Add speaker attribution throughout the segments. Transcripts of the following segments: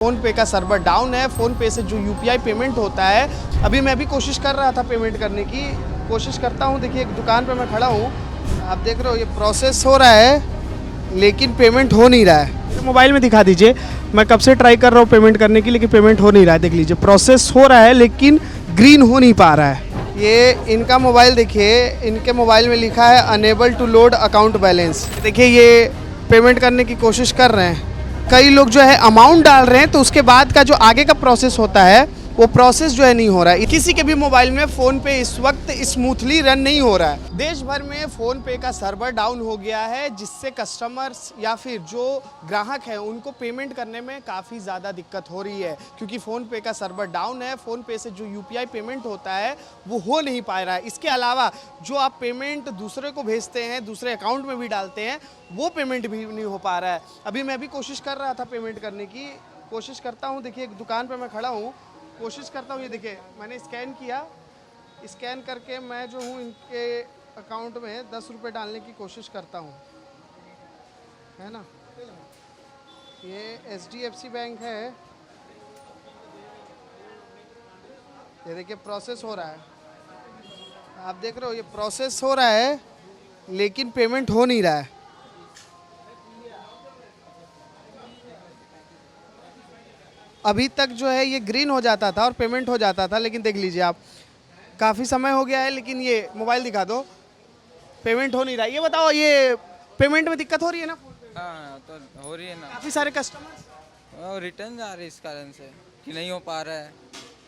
Speaker 1: Phone पे का server down है। फ़ोन पे से जो यूपीआई पेमेंट होता है, अभी मैं भी कोशिश कर रहा था पेमेंट करने की, कोशिश करता हूँ। देखिए एक दुकान पे मैं खड़ा हूँ, आप देख रहे हो ये प्रोसेस हो रहा है लेकिन पेमेंट हो नहीं रहा है। मोबाइल में दिखा दीजिए, मैं कब से ट्राई कर रहा हूँ पेमेंट करने की, लेकिन पेमेंट हो नहीं रहा है। देख लीजिए प्रोसेस हो रहा है लेकिन ग्रीन हो नहीं पा रहा है। ये इनका मोबाइल देखिए, इनके मोबाइल में लिखा है unable to load account balance. देखिए ये पेमेंट करने की कोशिश कर रहे हैं, कई लोग जो है अमाउंट डाल रहे हैं, तो उसके बाद का जो आगे का प्रोसेस होता है वो प्रोसेस जो है नहीं हो रहा है। किसी के भी मोबाइल में फ़ोन पे इस वक्त स्मूथली रन नहीं हो रहा है। देश भर में फ़ोन पे का सर्वर डाउन हो गया है, जिससे कस्टमर्स या फिर जो ग्राहक हैं उनको पेमेंट करने में काफ़ी ज़्यादा दिक्कत हो रही है, क्योंकि फ़ोन पे का सर्वर डाउन है। फ़ोन पे से जो यूपीआई पेमेंट होता है वो हो नहीं पा रहा है। इसके अलावा जो आप पेमेंट दूसरे को भेजते हैं, दूसरे अकाउंट में भी डालते हैं, वो पेमेंट भी नहीं हो पा रहा है। अभी मैं भी कोशिश कर रहा था पेमेंट करने की, कोशिश करता हूँ। देखिए एक दुकान पे मैं खड़ा हूँ, कोशिश करता हूँ। ये देखिए मैंने स्कैन किया, स्कैन करके मैं जो हूँ इनके अकाउंट में 10 रुपये डालने की कोशिश करता हूँ, है ना। ये एचडीएफसी बैंक है, ये देखिए प्रोसेस हो रहा है, आप देख रहे हो ये प्रोसेस हो रहा है लेकिन पेमेंट हो नहीं रहा है। अभी तक जो है ये ग्रीन हो जाता था और पेमेंट हो जाता था, लेकिन देख लीजिए आप, काफ़ी समय हो गया है लेकिन ये मोबाइल दिखा दो, पेमेंट हो नहीं रहा है। ये बताओ, ये पेमेंट में दिक्कत हो रही है ना?
Speaker 2: हाँ तो हो रही है ना।
Speaker 1: काफ़ी सारे कस्टमर्स
Speaker 2: और रिटर्न जा रहे हैं इस कारण से कि नहीं हो पा रहा है।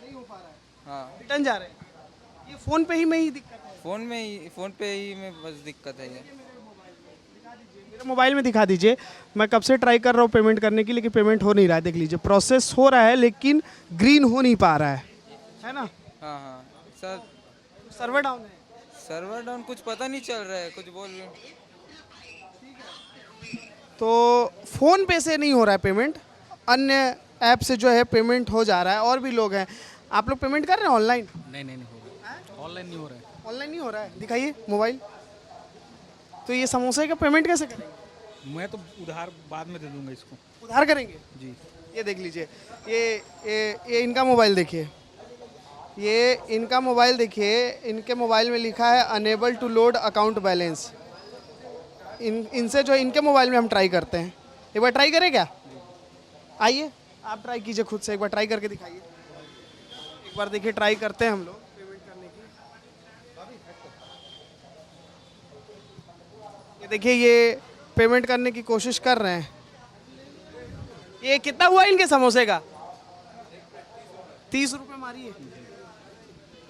Speaker 1: नहीं हो पा रहा है,
Speaker 2: हाँ
Speaker 1: रिटर्न जा रहे हैं। ये फ़ोन पे ही में ही दिक्कत है।
Speaker 2: फ़ोन पे ही में बस दिक्कत है ये।
Speaker 1: मेरे मोबाइल में दिखा दीजिए, मैं कब से ट्राई कर रहा हूँ पेमेंट करने की, लेकिन पेमेंट हो नहीं रहा है। देख लीजिए प्रोसेस हो रहा है लेकिन ग्रीन हो नहीं पा रहा है ना।
Speaker 2: हाँ हाँ सर,
Speaker 1: सर्वर डाउन है।
Speaker 2: सर्वर डाउन कुछ पता नहीं चल रहा है, कुछ बोल रहे हैं।
Speaker 1: तो फ़ोन पे से नहीं हो रहा है पेमेंट, अन्य ऐप से जो है पेमेंट हो जा रहा है। और भी लोग हैं, आप लोग पेमेंट कर रहे हैं ऑनलाइन?
Speaker 3: नहीं हो रहा है, ऑनलाइन नहीं हो रहा है।
Speaker 1: ऑनलाइन नहीं हो रहा है, दिखाइए मोबाइल। तो ये समोसे का पेमेंट कैसे करेंगे?
Speaker 3: मैं तो उधार बाद में दे दूंगा इसको।
Speaker 1: उधार करेंगे?
Speaker 3: जी।
Speaker 1: ये देख लीजिए, ये इनका मोबाइल देखिए, ये इनका मोबाइल देखिए, इनके मोबाइल में लिखा है unable to load account balance. इनसे जो इनके मोबाइल में हम ट्राई करते हैं, एक बार ट्राई करें क्या? आइए आप ट्राई कीजिए खुद से, एक बार ट्राई करके दिखाइए। एक बार देखिए ट्राई करते हैं हम लोग पेमेंट करने की। ये देखिए ये पेमेंट करने की कोशिश कर रहे हैं। ये कितना हुआ इनके समोसे का? 30 रुपये मारिए।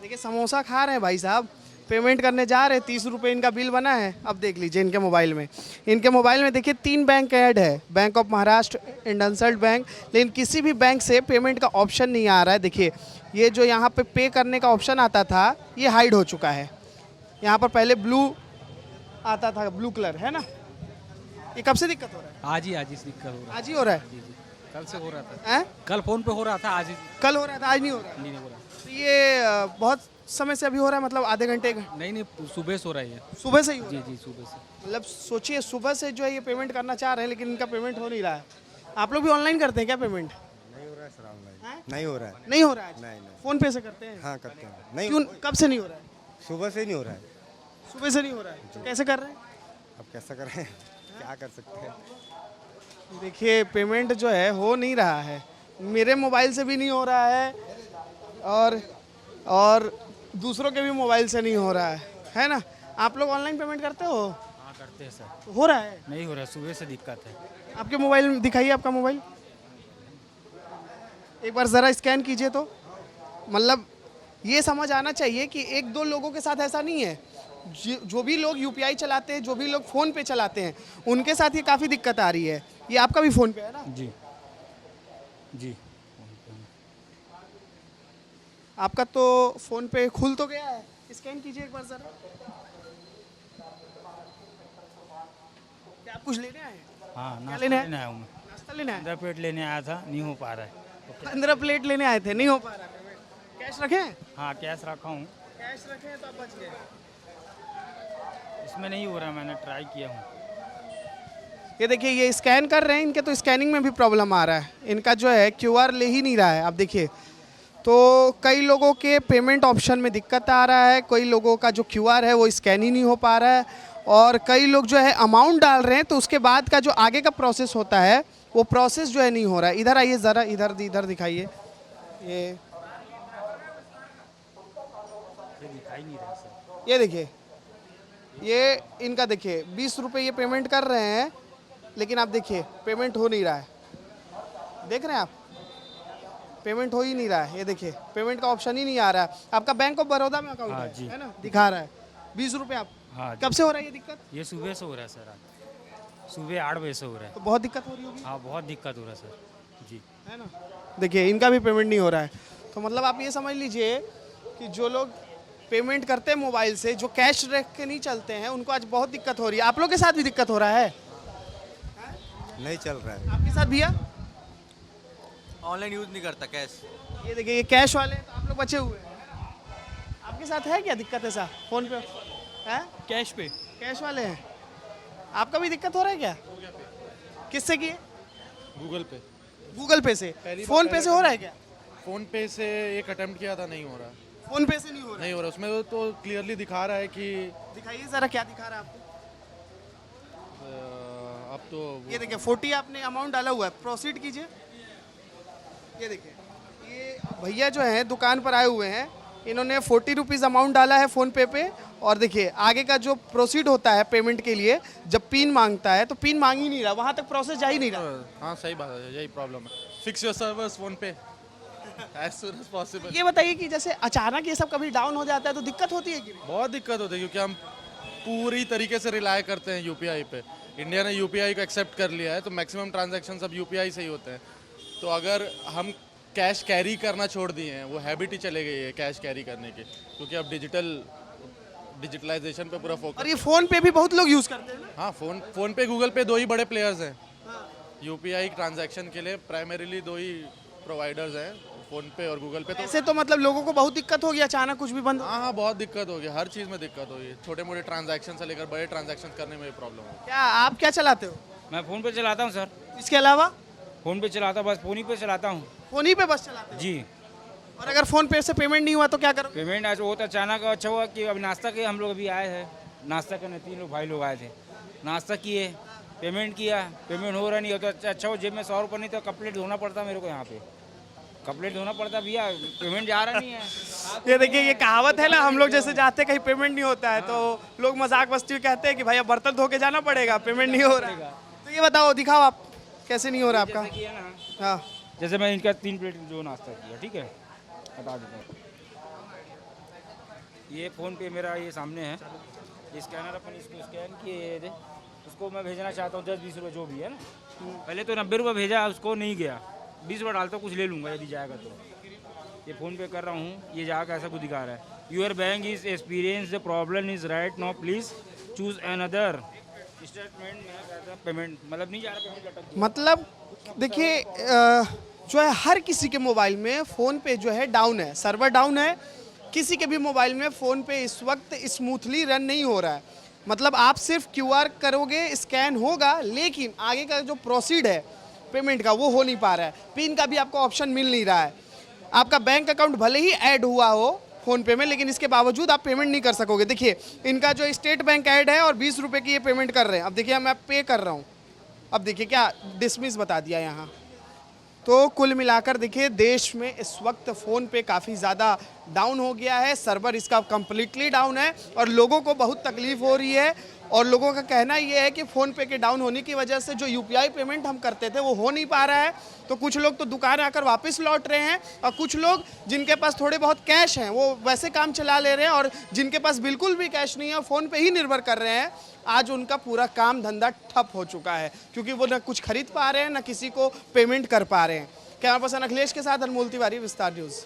Speaker 1: देखिए समोसा खा रहे हैं भाई साहब, पेमेंट करने जा रहे हैं, 30 रुपये इनका बिल बना है। अब देख लीजिए इनके मोबाइल में, देखिए 3 बैंक ऐड है, bank of Maharashtra, IndusInd bank, लेकिन किसी भी बैंक से पेमेंट का ऑप्शन नहीं आ रहा है। देखिए ये जो यहाँ पे करने का ऑप्शन आता था ये हाइड हो चुका है। यहाँ पर पहले ब्लू आता था, ब्लू कलर है ना। ये कब से दिक्कत हो रहा है?
Speaker 3: आज इस दिक्कत हो रहा है।
Speaker 1: आज ही हो रहा है?
Speaker 3: जी जी, कल से हो रहा था।
Speaker 1: हैं?
Speaker 3: कल फोन पे हो रहा था, आज
Speaker 1: कल हो रहा था, आज नहीं हो रहा है?
Speaker 3: नहीं हो रहा।
Speaker 1: तो ये बहुत समय से अभी हो रहा है, मतलब आधे घंटे का?
Speaker 3: नहीं सुबह से हो रहा है।
Speaker 1: सुबह से ही हो रहा है?
Speaker 3: जी सुबह से।
Speaker 1: मतलब सोचिए सुबह से जो है ये पेमेंट करना चाह रहे हैं लेकिन इनका पेमेंट हो नहीं रहा है। आप लोग भी ऑनलाइन करते हैं क्या पेमेंट?
Speaker 4: नहीं हो रहा है सर, ऑनलाइन नहीं हो रहा है।
Speaker 1: नहीं हो रहा है?
Speaker 4: नहीं
Speaker 1: फ़ोन पे से करते हैं?
Speaker 4: हाँ करते हैं। नहीं
Speaker 1: क्यों, कब से नहीं हो रहा है?
Speaker 4: सुबह से नहीं हो रहा है।
Speaker 1: सुबह से नहीं हो रहा है, तो कैसे कर रहे हैं?
Speaker 4: अब कैसा करें क्या कर सकते हैं।
Speaker 1: देखिए पेमेंट जो है हो नहीं रहा है, मेरे मोबाइल से भी नहीं हो रहा है और दूसरों के भी मोबाइल से नहीं हो रहा है ना। आप लोग ऑनलाइन पेमेंट करते हो?
Speaker 3: हाँ करते हैं सर।
Speaker 1: तो हो रहा है?
Speaker 3: नहीं हो रहा, सुबह से दिक्कत है।
Speaker 1: आपके मोबाइल में दिखाइए, आपका मोबाइल एक बार ज़रा स्कैन कीजिए। तो मतलब ये समझ आना चाहिए कि एक दो लोगों के साथ ऐसा नहीं है, जो भी लोग यूपीआई चलाते हैं, जो भी लोग फ़ोन पे चलाते हैं, उनके साथ ये काफ़ी दिक्कत आ रही है। ये आपका भी फ़ोन पे है ना?
Speaker 3: जी जी।
Speaker 1: आपका तो फ़ोन पे खुल तो गया है, स्कैन कीजिए एक बार ज़रा। क्या आप कुछ लेने आए हैं?
Speaker 3: हाँ
Speaker 1: क्या
Speaker 3: नाश्ता
Speaker 1: लेने
Speaker 3: लेने आया हूँ मैं।
Speaker 1: नाश्ता लेने आए?
Speaker 3: 15 प्लेट लेने आया था, नहीं हो पा रहा है।
Speaker 1: 15 प्लेट लेने आए थे, नहीं हो पा रहा है। कैश रखे हैं?
Speaker 3: हाँ कैश रखा हूँ,
Speaker 1: कैश रखे हैं तो आप बच गए।
Speaker 3: इसमें नहीं हो रहा, मैंने ट्राई किया हूँ।
Speaker 1: ये देखिए ये स्कैन कर रहे हैं, इनके तो स्कैनिंग में भी प्रॉब्लम आ रहा है, इनका जो है क्यूआर ले ही नहीं रहा है। आप देखिए तो कई लोगों के पेमेंट ऑप्शन में दिक्कत आ रहा है, कई लोगों का जो क्यूआर है वो स्कैन ही नहीं हो पा रहा है, और कई लोग जो है अमाउंट डाल रहे हैं तो उसके बाद का जो आगे का प्रोसेस होता है वो प्रोसेस जो है नहीं हो रहा है। इधर आइए ज़रा, इधर दिखाइए, ये
Speaker 3: दिखाई नहीं रहा सर।
Speaker 1: ये देखिए, ये इनका देखिए 20 रुपये ये पेमेंट कर रहे हैं, लेकिन आप देखिए पेमेंट हो नहीं रहा है। देख रहे हैं आप, पेमेंट हो ही नहीं रहा है। ये देखिए पेमेंट का ऑप्शन ही नहीं आ रहा है। आपका बैंक ऑफ बड़ौदा में अकाउंट
Speaker 3: हाँ जी।
Speaker 1: है ना, दिखा रहा है 20 रुपये। आप
Speaker 3: हाँ
Speaker 1: कब से हो रहा है ये दिक्कत?
Speaker 3: ये सुबह से हो रहा है सर, आज सुबह 8 बजे से हो रहा है।
Speaker 1: तो बहुत दिक्कत हो रही होगी,
Speaker 3: हाँ बहुत दिक्कत हो रहा है सर जी।
Speaker 1: है ना। देखिए इनका भी पेमेंट नहीं हो रहा है, तो मतलब आप ये समझ लीजिए कि जो लोग पेमेंट करते हैं मोबाइल से, जो कैश रख के नहीं चलते हैं, उनको आज बहुत दिक्कत हो रही है। आप लोग के साथ भी दिक्कत हो रहा है?
Speaker 4: नहीं चल रहा है।
Speaker 1: आपके साथ भैया?
Speaker 5: ऑनलाइन यूज़ नहीं करता कैश।
Speaker 1: ये देखिए ये कैश वाले हैं, तो आप लोग बचे हुए हैं। आपके साथ है क्या दिक्कत ऐसा? फोन पे है?
Speaker 6: कैश पे
Speaker 1: कैश वाले हैं। आपका भी दिक्कत हो रहा है क्या? किससे किए?
Speaker 6: गूगल पे
Speaker 1: गूगल पे से? फोन पे से हो रहा है क्या?
Speaker 6: फ़ोन पे से एक अटेम्प्ट किया था, नहीं हो रहा।
Speaker 1: फोन पे से नहीं हो रहा है।
Speaker 6: नहीं हो रहा, उसमें तो क्लियरली दिखा रहा है कि
Speaker 1: दिखाइए जरा क्या दिखा रहा है आपको।
Speaker 6: अब तो
Speaker 1: ये देखिए 40 आपने अमाउंट डाला हुआ है, प्रोसीड कीजिए। ये देखिए ये भैया जो है दुकान पर आए हुए हैं, इन्होंने 40 रुपीज़ अमाउंट डाला है फ़ोन पे और देखिए आगे का जो प्रोसीड होता है पेमेंट के लिए, जब पिन मांगता है तो पिन मांग ही नहीं रहा, वहाँ तक प्रोसेस जा ही नहीं रहा।
Speaker 6: हाँ सही बात है, यही प्रॉब्लम है। फिक्स योर सर्वर्स फ़ोन पे एज सुन एज पॉसिबल।
Speaker 1: ये बताइए कि जैसे अचानक ये सब कभी डाउन हो जाता है तो दिक्कत होती है कि नहीं?
Speaker 6: बहुत दिक्कत होती है क्योंकि हम पूरी तरीके से रिलाय करते हैं यूपीआई पे। इंडिया ने यूपीआई को एक्सेप्ट कर लिया है, तो मैक्सिमम ट्रांजैक्शन सब यूपीआई से ही होते हैं। तो अगर हम कैश कैरी करना छोड़ दिए हैं, वो हैबिट ही चले गई है कैश कैरी करने की, क्योंकि अब डिजिटलाइजेशन पे पूरा
Speaker 1: और
Speaker 6: फोकस।
Speaker 1: ये फ़ोन पे भी बहुत लोग यूज़ करते हैं ना?
Speaker 6: हाँ, फ़ोन पे गूगल पे दो ही बड़े प्लेयर्स हैं यूपीआई ट्रांजैक्शन के लिए। प्राइमरीली दो ही प्रोवाइडर्स हैं, फ़ोन पे और गूगल पे। तो
Speaker 1: ऐसे तो मतलब लोगों को बहुत दिक्कत होगी, अचानक कुछ भी बंद हो।
Speaker 6: हाँ हाँ, बहुत दिक्कत होगी, हर चीज़ में दिक्कत होगी। छोटे मोटे ट्रांजैक्शन से लेकर बड़े ट्रांजैक्शन करने में भी प्रॉब्लम होगी।
Speaker 1: क्या आप क्या चलाते हो
Speaker 3: मैं फ़ोन पे चलाता हूँ सर,
Speaker 1: इसके अलावा?
Speaker 3: फ़ोन पे चलाता, बस फ़ोन ही पे चलाता हूँ
Speaker 1: फ़ोन ही पे बस चलाते हो?
Speaker 3: जी।
Speaker 1: और अगर फ़ोन पे से पेमेंट नहीं हुआ तो क्या करोगे?
Speaker 3: पेमेंट आज वो तो अचानक अच्छा हुआ कि अभी नाश्ता के हम लोग अभी आए हैं, नाश्ता करने 3 लोग भाई लोग आए थे, नाश्ता किए, पेमेंट किया, पेमेंट हो रहा नहीं हो तो अच्छा हो, जेब में 100 रुपये नहीं तो कप प्लेट धोना पड़ता मेरे को, यहाँ पे कप प्लेट धोना पड़ता भैया, पेमेंट जा रहा नहीं है।
Speaker 1: ये देखिए ये कहावत है ना, हम लोग जैसे जाते कहीं पेमेंट नहीं होता है तो लोग मजाक मस्ती में कहते हैं कि भाई अब बर्तन धो के जाना पड़ेगा, पेमेंट नहीं हो रहा है। तो ये बताओ, दिखाओ आप कैसे नहीं हो रहा आपका।
Speaker 3: जैसे किया ना,
Speaker 1: हाँ
Speaker 3: जैसे मैं इनका 3 प्लेट जो नाश्ता किया, ठीक है, बता देता हूँ। ये फ़ोन पे मेरा ये सामने है, ये स्कैनर अपन इसको स्कैन किए, ये दे, उसको मैं भेजना चाहता हूँ 10-20 रुपये जो भी है ना। पहले तो 90 रुपये भेजा, उसको नहीं गया, 20 रुपये डालता हूँ, कुछ ले लूँगा यदि जाएगा तो। ये फ़ोन पे कर रहा हूँ, ये जाकर ऐसा कुछ दिखा रहा है, your bank is experience the problem is right now please choose another statement में पेमेंट, मतलब नहीं जा रहा, पेमेंट अटक गया।
Speaker 1: मतलब देखिए जो है हर किसी के मोबाइल में फ़ोन पे जो है डाउन है, सर्वर डाउन है। किसी के भी मोबाइल में फ़ोन पे इस वक्त स्मूथली रन नहीं हो रहा है। मतलब आप सिर्फ क्यूआर करोगे, स्कैन होगा, लेकिन आगे का जो प्रोसीड है पेमेंट का वो हो नहीं पा रहा है। पिन का भी आपको ऑप्शन मिल नहीं रहा है। आपका बैंक अकाउंट भले ही ऐड हुआ हो फ़ोन पे में, लेकिन इसके बावजूद आप पेमेंट नहीं कर सकोगे। देखिए इनका जो स्टेट बैंक ऐड है और 20 रुपये की ये पेमेंट कर रहे हैं। अब देखिए मैं पे कर रहा हूँ, अब देखिए क्या डिसमिस बता दिया यहाँ। तो कुल मिलाकर देखिए देश में इस वक्त फ़ोन पे काफ़ी ज़्यादा डाउन हो गया है, सर्वर इसका कम्प्लीटली डाउन है और लोगों को बहुत तकलीफ़ हो रही है। और लोगों का कहना ये है कि फ़ोन पे के डाउन होने की वजह से जो यूपीआई पेमेंट हम करते थे वो हो नहीं पा रहा है। तो कुछ लोग तो दुकान आकर वापस लौट रहे हैं और कुछ लोग जिनके पास थोड़े बहुत कैश हैं वो वैसे काम चला ले रहे हैं, और जिनके पास बिल्कुल भी कैश नहीं है फ़ोन पे ही निर्भर कर रहे हैं, आज उनका पूरा काम धंधा ठप हो चुका है, क्योंकि वो ना कुछ खरीद पा रहे हैं ना किसी को पेमेंट कर पा रहे हैं। कैमरा पर्सन अखिलेश के साथ अनमोल तिवारी, विस्तार न्यूज़।